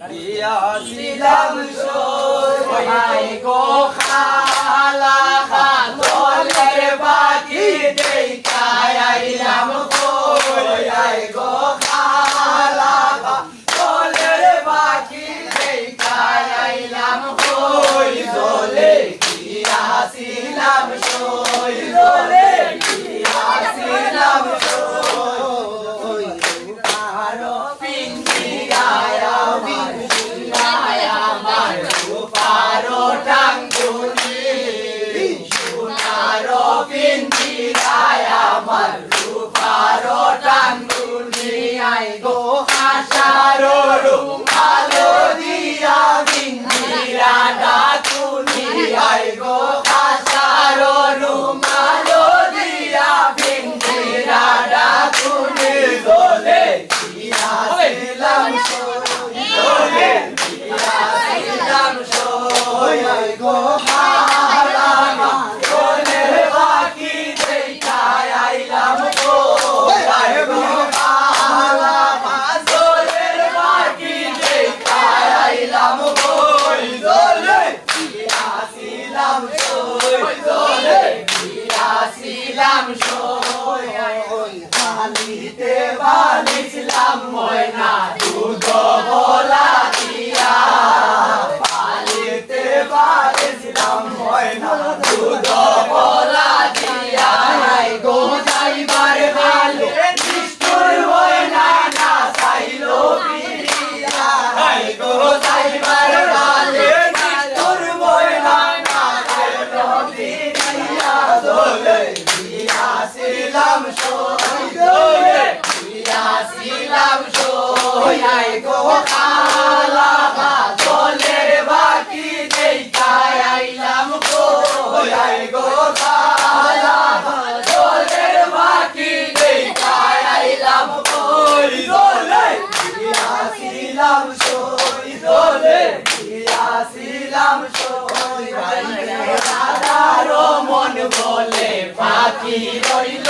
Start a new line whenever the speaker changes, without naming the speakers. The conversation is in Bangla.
গিয়াছিলাম সই গো খালা খাতলের বাকি দেখাই আইলাম কই গো খালা খাতলের বাকি দেখাই আইলাম কই জলে গিয়াছিলাম সই জলে গিয়াছিলাম সই আরো পিঞ্জিরায়া পিঞ্জিরায়া আমার রূপারো টাঙ্গুনি সোনারো পিঞ্জিরায়া আমার রূপারো টাঙ্গুনি আই গো আশারো রুমালো দিয়া পিঞ্জিরা ডাকুনি আই গো আশারো রুমালো দিয়া পিঞ্জিরা ডাকুনি জলে গিয়াছিলাম সই জলে গিয়াছিলাম সই গো খালা জলের বাকি দেখাই আইলাম কই গো খালা জলের বাকি দেখাই আইলাম কই জলে গিয়াছিলাম সই জলে গিয়াছিলাম সই খালিতে বানিছিলাম ময়না দুধ বলা দিয়া পালিতে বানিছিলাম ময়না দুধ বলা দিয়া গো যাইবার গালে নিষ্ঠুর ময়না না চাইলো পিরিয়া গো যাইবার গালে নিষ্ঠুর ময়না না চাইলো পিরিয়া জলে গিয়াছিলাম সই জলে গিয়াছিলাম সই গো খালা জলের বাকি দেখাই আইলাম কই গো খালা জলের বাকি দেখাই আইলাম কই জলে গিয়াছিলাম সই জলে গিয়াছিলাম সই দাদারো মন বলে বাকি রইল